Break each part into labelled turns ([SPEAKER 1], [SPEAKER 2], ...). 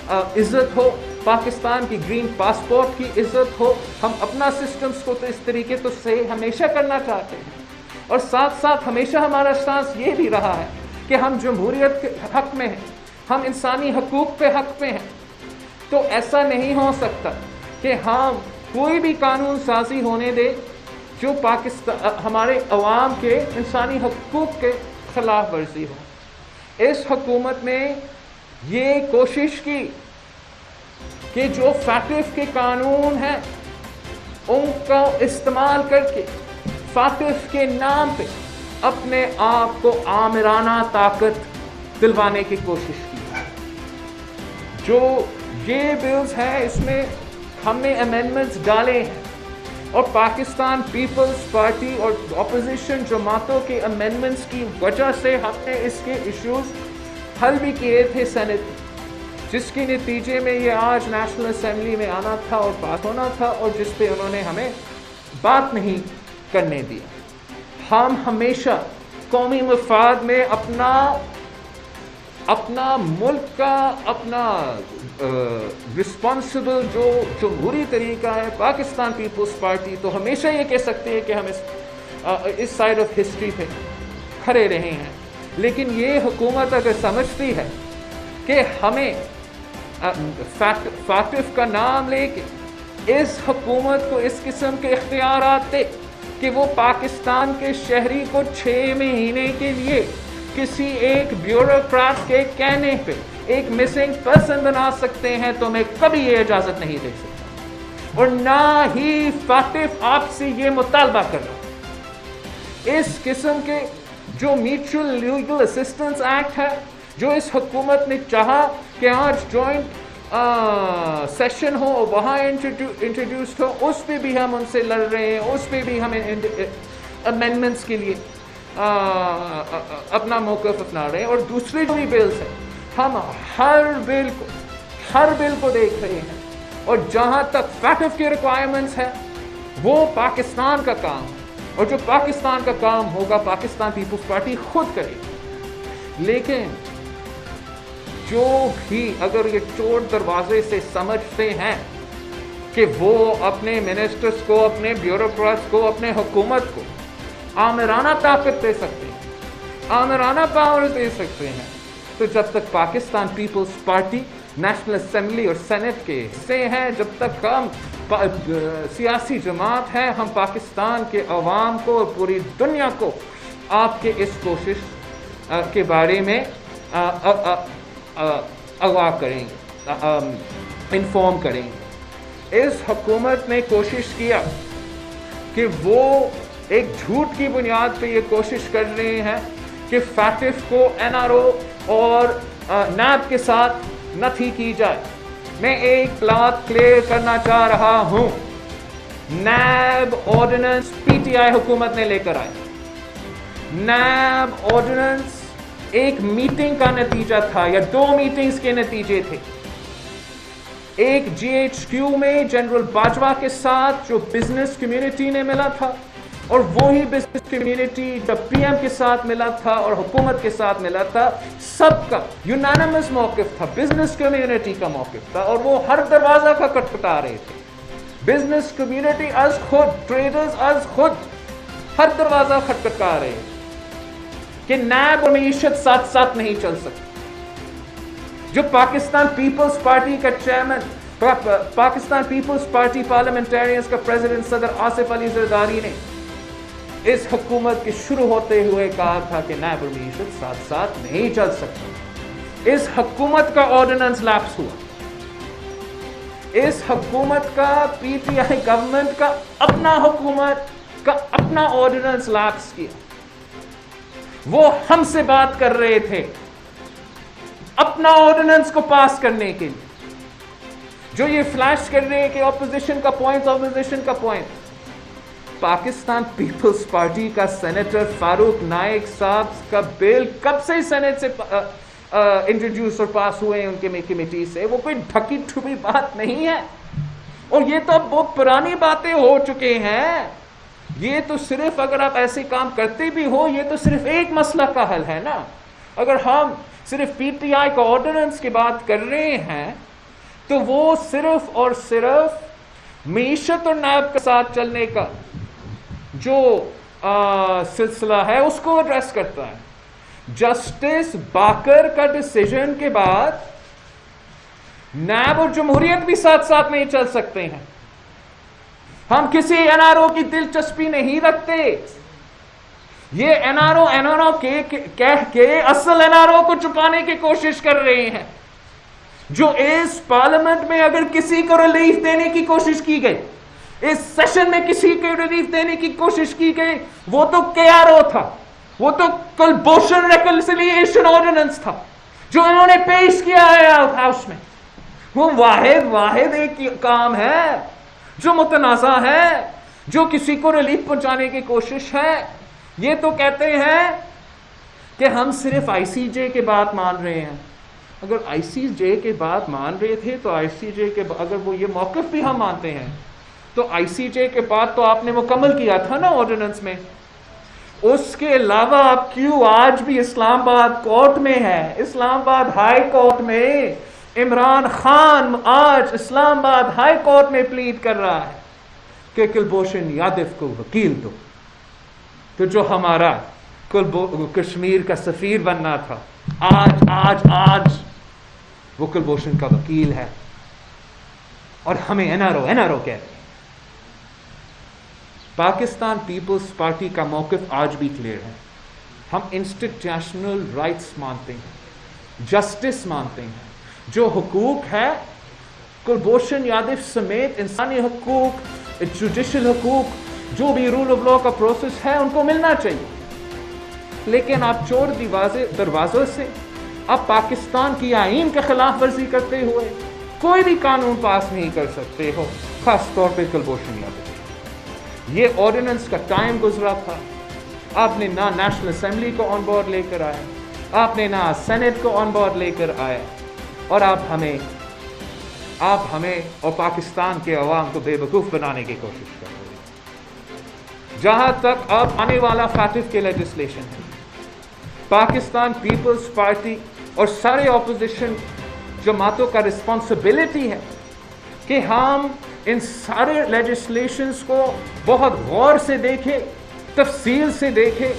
[SPEAKER 1] عزت ہو, پاکستان کی green passport کی عزت ہو. ہم اپنا سسٹمز کو تو اس طریقے تو سے ہمیشہ کرنا چاہتے ہیں, اور ساتھ ساتھ ہمیشہ ہمارا اسٹانس یہ بھی رہا ہے کہ ہم جمہوریت کے حق میں ہیں, ہم انسانی حقوق پہ حق میں ہیں. تو ایسا نہیں ہو سکتا کہ ہم کوئی بھی قانون سازی ہونے دے جو پاکستان ہمارے عوام کے انسانی حقوق کے خلاف ورزی ہو. اس حکومت نے یہ کوشش کی کہ جو فاٹف کے قانون ہیں ان کا استعمال کر کے فاٹف کے نام پہ اپنے آپ کو آمرانہ طاقت دلوانے کی کوشش کی. جو یہ بلز ہیں اس میں ہم نے امینڈمنٹس ڈالے ہیں, اور پاکستان پیپلز پارٹی اور اپوزیشن جماعتوں کے امینڈمنٹس کی وجہ سے ہم نے اس کے ایشوز حل بھی کیے تھے سینٹ, جس کے نتیجے میں یہ آج نیشنل اسمبلی میں آنا تھا اور پاس ہونا تھا, اور جس پہ انہوں نے ہمیں بات نہیں کرنے دیا. ہم ہمیشہ قومی مفاد میں اپنا ملک کا اپنا رسپانسبل جو جمہوری طریقہ ہے پاکستان پیپلز پارٹی, تو ہمیشہ یہ کہہ سکتے ہیں کہ ہم اس سائڈ آف ہسٹری پہ کھڑے رہے ہیں. لیکن یہ حکومت اگر سمجھتی ہے کہ ہمیں فاٹف کا نام لے کے اس حکومت کو اس قسم کے اختیارات دے کہ وہ پاکستان کے شہری کو 6 مہینے کے لیے کسی ایک بیوروکریٹ کے کہنے پہ ایک مسنگ پرسن بنا سکتے ہیں, تو میں کبھی یہ اجازت نہیں دے سکتا, اور نہ ہی فاٹف آپ سے یہ مطالبہ کر رہا. اس قسم کے جو میوچل لیگل اسسٹنس ایکٹ ہے جو اس حکومت نے چاہا کہ آج جوائنٹ سیشن ہو وہاں انٹروڈیوسڈ ہو, اس پہ بھی ہم ان سے لڑ رہے ہیں, اس پہ بھی ہمیں امینڈمنٹس کے لیے اپنا موقف اپنا رہے ہیں. اور دوسری جو بھی بلز ہیں ہم ہر بل کو دیکھ رہے ہیں, اور جہاں تک فیٹف کی ریکوائرمنٹس ہیں وہ پاکستان کا کام ہے, اور جو پاکستان کا کام ہوگا پاکستان پیپلز پارٹی خود کرے گی. لیکن جو بھی اگر یہ چور دروازے سے سمجھتے ہیں کہ وہ اپنے منسٹرز کو, اپنے بیوروکریٹس کو, اپنے حکومت کو آمرانہ طاقت دے سکتے ہیں, آمرانہ پاور دے سکتے ہیں, تو جب تک پاکستان پیپلز پارٹی نیشنل اسمبلی اور سینٹ کے حصے ہیں, جب تک ہم سیاسی جماعت ہے, ہم پاکستان کے عوام کو اور پوری دنیا کو آپ کے اس کوشش کے بارے میں آگاہ کریں گے, انفارم کریں گے. اس حکومت نے کوشش کیا کہ وہ ایک جھوٹ کی بنیاد پہ یہ کوشش کر رہے ہیں کہ فیٹف کو NRO اور نیب کے ساتھ نفی کی جائے. میں ایک بات کلیئر کرنا چاہ رہا ہوں, نیب آرڈیننس PTI حکومت نے لے کر آئی. نیب آرڈیننس ایک میٹنگ کا نتیجہ تھا یا 2 میٹنگز کے نتیجے تھے. ایک GHQ میں جنرل باجوہ کے ساتھ جو بزنس کمیونٹی نے ملا تھا, اور وہی بزنس کمیونٹی جب PM کے ساتھ ملا تھا اور حکومت کے ساتھ ملا تھا, سب کا یونانیمس موقف تھا, بزنس کمیونٹی کا موقف تھا, اور وہ ہر دروازہ کا کٹکھٹا رہے تھے. بزنس کمیونٹی از خود, ٹریڈرز از خود ہر دروازہ کھٹکھٹا رہے ہیں کہ نیب اور معیشت ساتھ ساتھ نہیں چل سکتی. جو پاکستان پیپلز پارٹی کا چیئرمین, پاکستان پیپلز پارٹی پارلیمنٹیرینز کا پریزیڈنٹ صدر آصف علی زرداری نے اس حکومت کے شروع ہوتے ہوئے کہا تھا کہ نیب اور معیشت ساتھ ساتھ نہیں چل سکتی. اس حکومت کا آرڈیننس لیپس ہوا, اس حکومت کا PTI گورنمنٹ کا اپنا حکومت کا اپنا آرڈیننس لیپس کیا. وہ ہم سے بات کر رہے تھے اپنا آرڈیننس کو پاس کرنے کے لیے, جو یہ فلیش کر رہے ہیں کہ اپوزیشن کا پوائنٹ. پاکستان پیپلز پارٹی کا سینیٹر فاروق نائک صاحب کا بل کب سے سینٹ سے انٹروڈیوس اور پاس ہوئے ہیں ان کے کمیٹی سے, وہ کوئی ڈھکی ٹھپی بات نہیں ہے. اور یہ تو اب بہت پرانی باتیں ہو چکے ہیں. یہ تو صرف اگر آپ ایسے کام کرتے بھی ہو, یہ تو صرف ایک مسئلہ کا حل ہے نا. اگر ہم صرف پی ٹی آئی کا آرڈیننس کی بات کر رہے ہیں تو وہ صرف اور صرف معیشت اور نیب کے ساتھ چلنے کا جو سلسلہ ہے اس کو ایڈریس کرتا ہے۔ جسٹس باکر کا ڈیسیژن کے بعد نیب اور جمہوریت بھی ساتھ ساتھ نہیں چل سکتے ہیں۔ ہم کسی این آر او کی دلچسپی نہیں رکھتے، یہ این آر او کہہ کے اصل این آر او کو چھپانے کی کوشش کر رہے ہیں۔ جو اس پارلیمنٹ میں اگر کسی کو ریلیف دینے کی کوشش کی گئی، اس سیشن میں کسی کو ریلیف دینے کی کوشش کی گئی، وہ تو کے آر او تھا، وہ تو کلبھوشن ریکنسیلیشن آرڈیننس تھا جو انہوں نے پیش کیا ہے ہاؤس میں۔ وہ واحد ایک کام ہے جو متنازع ہے، جو کسی کو ریلیف پہنچانے کی کوشش ہے۔ یہ تو کہتے ہیں کہ ہم صرف آئی سی جے کے بات مان رہے ہیں۔ اگر آئی سی جے کے بات مان رہے تھے تو آئی سی جے کے اگر وہ یہ موقف بھی ہم مانتے ہیں تو آئی سی جے کے بعد تو آپ نے مکمل کیا تھا نا آرڈیننس میں۔ اس کے علاوہ آپ کیوں آج بھی اسلام آباد کورٹ میں ہے، اسلام آباد ہائی کورٹ میں عمران خان آج اسلام آباد ہائی کورٹ میں پلیڈ کر رہا ہے کہ کلبھوشن یادو کو وکیل دو۔ تو جو ہمارا کشمیر کا سفیر بننا تھا، آج وہ کلبھوشن کا وکیل ہے، اور ہمیں این آر او کہتے ہیں۔ پاکستان پیپلز پارٹی کا موقف آج بھی کلیئر ہے۔ ہم انسٹیٹیوشنل رائٹس مانتے ہیں، جسٹس مانتے ہیں۔ جو حقوق ہے کلبھوشن یادو سمیت انسانی حقوق، جوڈیشل حقوق، جو بھی رول آف لا کا پروسیس ہے ان کو ملنا چاہیے۔ لیکن آپ چور دروازوں سے آپ پاکستان کی آئین کے خلاف ورزی کرتے ہوئے کوئی بھی قانون پاس نہیں کر سکتے ہو، خاص طور پہ کلبھوشن یادو۔ یہ آرڈیننس کا ٹائم گزرا تھا، آپ نے نہ نیشنل اسمبلی کو آن بورڈ لے کر آئے، آپ نے نہ سینٹ کو آن بورڈ لے کر آئے، اور آپ ہمیں اور پاکستان کے عوام کو بے وقوف بنانے کی کوشش کر رہے ہیں۔ جہاں تک اب آنے والا فیٹف کے لیجسلیشن ہے، پاکستان پیپلز پارٹی اور سارے اپوزیشن جماعتوں کا رسپانسبلٹی ہے کہ ہم ان سارے لیجسلیشنز کو بہت غور سے دیکھیں، تفصیل سے دیکھیں،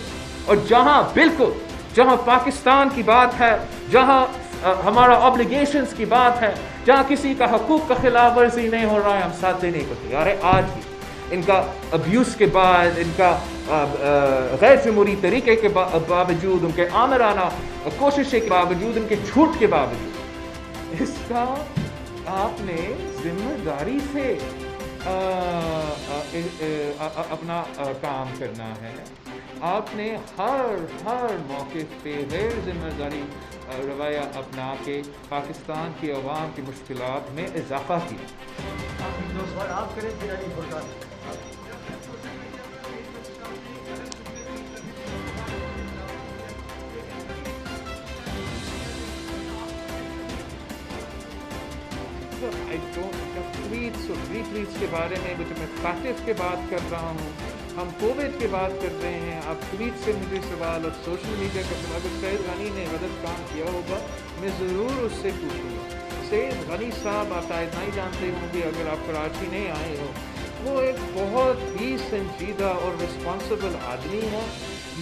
[SPEAKER 1] اور جہاں پاکستان کی بات ہے، جہاں ہمارا آبلیگیشنز کی بات ہے، جہاں کسی کا حقوق کا خلاف ورزی نہیں ہو رہا ہے، ہم ساتھ دینے کو تیار ہے۔ آج بھی ان کا ابیوز کے بعد، ان کا غیر جمہوری طریقے کے باوجود، ان کے آمرانہ کوششیں کے باوجود، ان کے جھوٹ کے باوجود، اس کا آپ نے ذمہ داری سے اپنا کام کرنا ہے۔ آپ نے ہر موقف پہ غیر ذمہ داری رویہ اپنا کے پاکستان کی عوام کی مشکلات میں اضافہ کیا۔
[SPEAKER 2] آپ کریں پھر علی فرقان۔
[SPEAKER 1] ٹویٹس اور ری ٹویٹس کے بارے میں میں فیکٹس کے بات کر رہا ہوں، ہم کووڈ کی بات کر رہے ہیں، آپ ٹویٹ سے مجھے سوال اور سوشل میڈیا کا سوال۔ اگر سید غنی نے غلط کام کیا ہوگا میں ضرور اس سے پوچھوں گا۔ سید غنی صاحب آپ شاید نہیں جانتے ہوں گے اگر آپ کراچی نہیں آئے ہو، وہ ایک بہت ہی سنجیدہ اور رسپانسبل آدمی ہے۔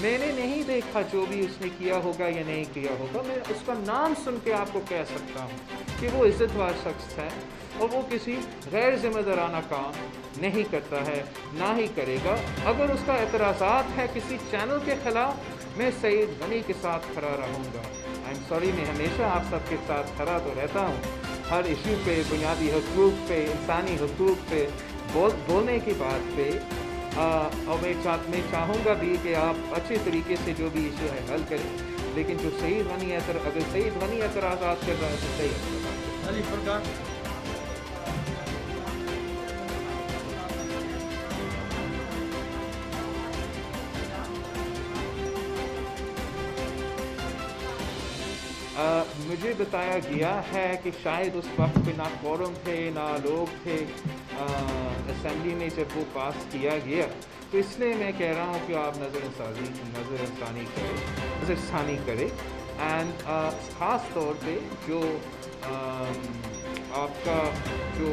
[SPEAKER 1] میں نے نہیں دیکھا جو بھی اس نے کیا ہوگا یا نہیں کیا ہوگا، میں اس کا نام سن کے آپ کو کہہ سکتا ہوں کہ وہ عزت وار شخص ہے، اور وہ کسی غیر ذمہ دارانہ کام نہیں کرتا ہے، نہ ہی کرے گا۔ اگر اس کا اعتراضات ہے کسی چینل کے خلاف، میں سید غنی کے ساتھ کھڑا رہوں گا۔ آئی ایم سوری، میں ہمیشہ آپ سب کے ساتھ کھڑا تو رہتا ہوں، ہر ایشو پہ، بنیادی حقوق پہ، انسانی حقوق پہ بولنے کی بات پہ، اور میں چاہوں گا بھی کہ آپ اچھے طریقے سے جو بھی ایشو ہے حل کریں، لیکن جو اگر سید غنی اعتراضات کر رہا ہے تو صحیح اعتراضات
[SPEAKER 2] علی فرقان۔
[SPEAKER 1] مجھے بتایا گیا ہے کہ شاید اس وقت پہ نہ فورم تھے نہ لوگ تھے اسمبلی میں جب وہ پاس کیا گیا، تو اس لیے میں کہہ رہا ہوں کہ آپ نظر ثانی کرے۔ اینڈ خاص طور پہ جو آپ کا جو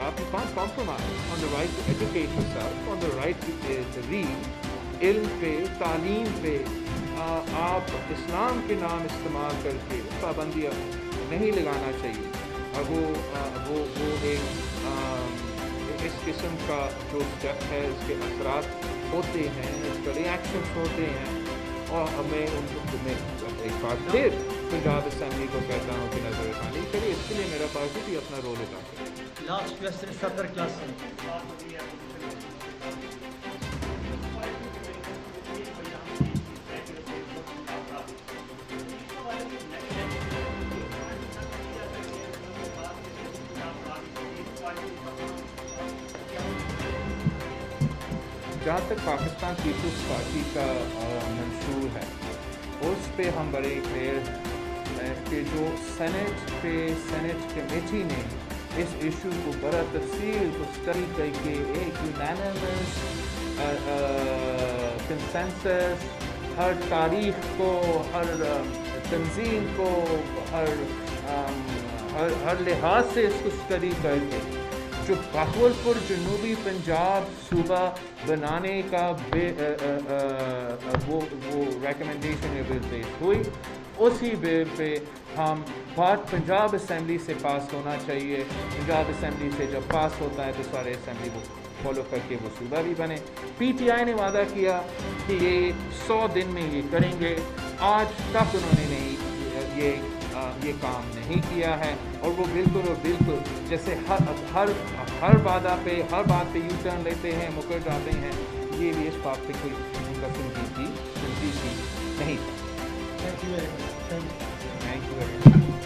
[SPEAKER 1] آپ can't compromise on the right to educate yourself, on the right to read, علم پہ، تعلیم پہ آپ اسلام کے نام استعمال کر کے پابندیاں نہیں لگانا چاہیے. اور وہ ایک اس قسم کا جو اسٹیپ ہے، اس کے اثرات ہوتے ہیں، اس کا ریئیکشنس ہوتے ہیں. اور میں ان کو ایک بار پھر پنجاب اسمبلی کو کہتا ہوں کہ نظر ثانی کریے، اس کے لیے میرا پارٹی بھی اپنا رول ادا کرے.
[SPEAKER 2] لاسٹ کوشچن صدر کلاس سے.
[SPEAKER 1] جہاں تک پاکستان پیپلز پارٹی کا منشور ہے، اس پہ ہم بڑے کلیئر ہیں کہ جو سینٹ کمیٹی نے اس ایشو کو بڑا تفصیل کو اسٹڈی کر کے ایک یونانیمس کنسنسس، ہر تاریخ کو، ہر تنظیم کو، ہر لحاظ سے اس کو اسٹڈی کر کے جو بہاولپور جنوبی پنجاب صوبہ بنانے کا وہ ریکمنڈیشن بل پیش ہوئی، اسی بل پہ ہم بات پنجاب اسمبلی سے پاس ہونا چاہیے. پنجاب اسمبلی سے جب پاس ہوتا ہے تو سارے اسمبلی کو فالو کر کے وہ صوبہ بھی بنے. پی ٹی آئی نے وعدہ کیا کہ یہ 100 دن میں یہ کریں گے، آج تک انہوں نے نہیں یہ کام نہیں کیا ہے. اور وہ بالکل جیسے ہر بات پہ یو ٹرن لیتے ہیں، مکر جاتے ہیں، یہ بھی اس بات پہ کوئی ان کا سنجیدگی نہیں تھا.
[SPEAKER 2] Thank you very much.
[SPEAKER 1] Thank you very much.